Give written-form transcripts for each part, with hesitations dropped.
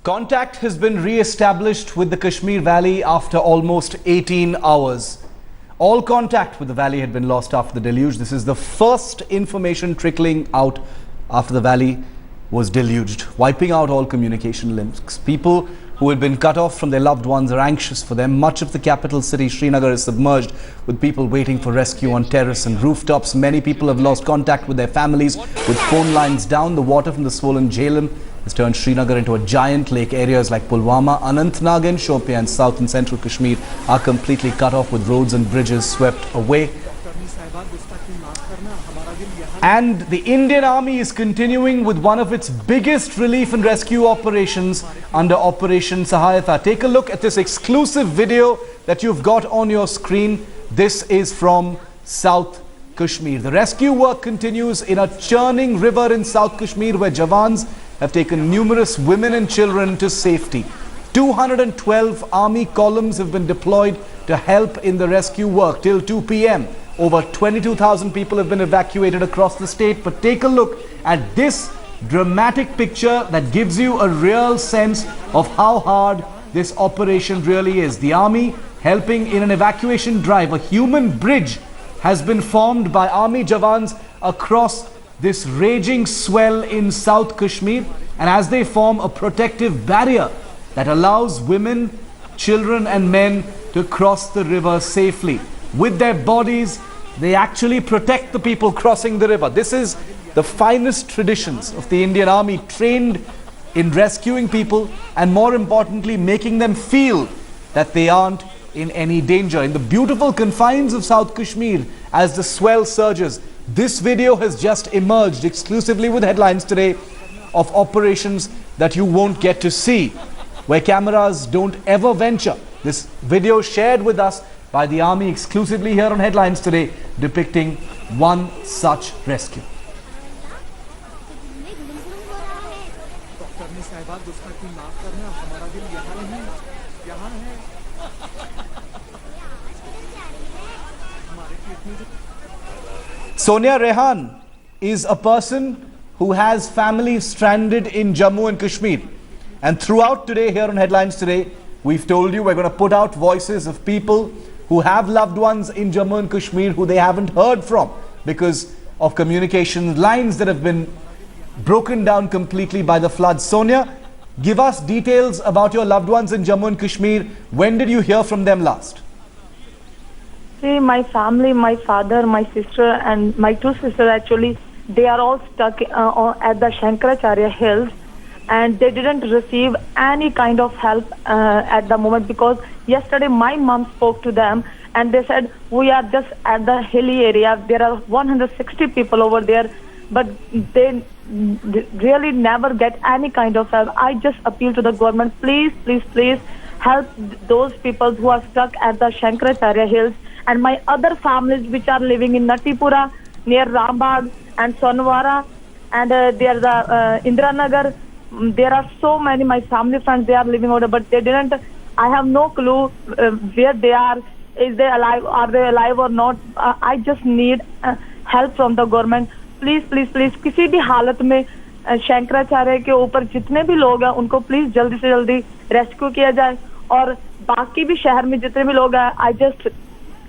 Contact has been re-established with the Kashmir Valley after almost 18 hours. All contact with the valley had been lost after the deluge. This is the first information trickling out after the valley was deluged, wiping out all communication links. People who had been cut off from their loved ones are anxious for them. Much of the capital city, Srinagar, is submerged, with people waiting for rescue on terrace and rooftops. Many people have lost contact with their families, with phone lines down. The water from the swollen Jhelum has turned Srinagar into a giant lake. Areas like Pulwama, Anantnag and Shopian and South and Central Kashmir are completely cut off, with roads and bridges swept away. And the Indian Army is continuing with one of its biggest relief and rescue operations under Operation Sahayata. Take a look at this exclusive video that you've got on your screen. This is from South Kashmir. The rescue work continues in a churning river in South Kashmir, where Jawans have taken numerous women and children to safety. 212 army columns have been deployed to help in the rescue work till 2 p.m. Over 22,000 people have been evacuated across the state. But take a look at this dramatic picture that gives you a real sense of how hard this operation really is. The army helping in an evacuation drive. A human bridge has been formed by army Jawans across this raging swell in South Kashmir, and as they form a protective barrier that allows women, children and men to cross the river safely. With their bodies, they actually protect the people crossing the river. This is the finest traditions of the Indian Army, trained in rescuing people and, more importantly, making them feel that they aren't in any danger. In the beautiful confines of South Kashmir, as the swell surges, this video has just emerged exclusively with headlines today of operations that you won't get to see, where cameras don't ever venture. This video shared with us by the army exclusively here on Headlines today, depicting one such rescue. Sonia Rehan is a person who has family stranded in Jammu and Kashmir. And throughout today here on Headlines today, we've told you we're going to put out voices of people who have loved ones in Jammu and Kashmir who they haven't heard from because of communication lines that have been broken down completely by the floods. Sonia, give us details about your loved ones in Jammu and Kashmir. When did you hear from them last? See, my family, my father, my sister and my two sisters, actually, they are all stuck at the Shankaracharya Hills, and they didn't receive any kind of help at the moment, because yesterday my mom spoke to them and they said, we are just at the hilly area. There are 160 people over there, but they really never get any kind of help. I just appeal to the government, please, please, please help those people who are stuck at the Shankaracharya Hills, and my other families which are living in Natipura, near Rambagh and Sonwara, and there's Indranagar. There are so many, my family friends, they are living over there, but they didn't, I have no clue where they are. Is they alive, are they alive or not? I just need help from the government. Please, please, please, किसी भी हालत में शंकराचार्य के ऊपर जितने भी लोग हैं उनको प्लीज जल्दी से जल्दी रेस्क्यू किया जाए, और बाकी भी शहर में जितने भी लोग हैं, I just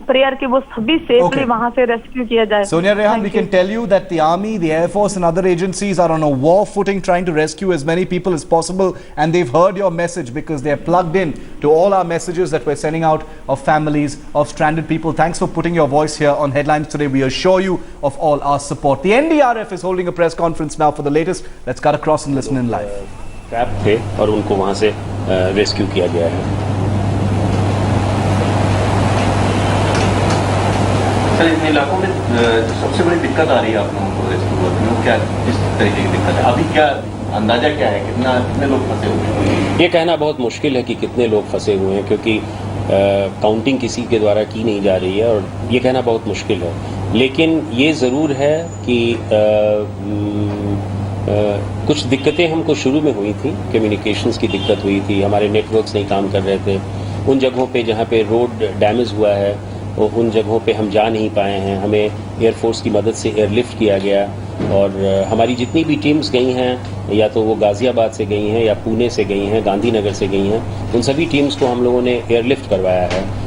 prayer कि वो सभी safely वहाँ से rescue किया जाए. Sonia Rehan, we can tell you that the Army, the Air Force and other agencies are on a war footing trying to rescue as many people as possible, and they've heard your message because they're plugged in to all our messages that we're sending out of families of stranded people. Thanks for putting your voice here on Headlines today. We assure you of all our support. The NDRF is holding a press conference now for the latest. Let's cut across and listen in live. Trap थे और उनको वहाँ से rescue किया गया है. Sir, इन इलाकों में सबसे बड़ी दिक्कत आ रही है आप लोगों को रेस्क्यू वर्क में, क्या किस तरीके की दिक्कत है? अभी क्या अंदाजा क्या है, कितने लोग फंसे हुए हैं? ये कहना बहुत मुश्किल है कि कितने लोग फंसे हुए हैं, क्योंकि काउंटिंग किसी के द्वारा की नहीं जा रही है और ये कहना बहुत मुश्किल है. लेकिन ये ज़रूर है कि कुछ दिक्कतें हमको शुरू में हुई थी. कम्युनिकेशंस की दिक्कत हुई थी, हमारे नेटवर्क्स नहीं काम कर रहे थे. उन जगहों पे जहाँ पे रोड डैमेज हुआ है उन जगहों पे हम जा नहीं पाए हैं. हमें एयरफोर्स की मदद से एयरलिफ्ट किया गया और हमारी जितनी भी टीम्स गई हैं, या तो वो गाज़ियाबाद से गई हैं या पुणे से गई हैं, गांधीनगर से गई हैं, उन सभी टीम्स को हम लोगों ने एयरलिफ्ट करवाया है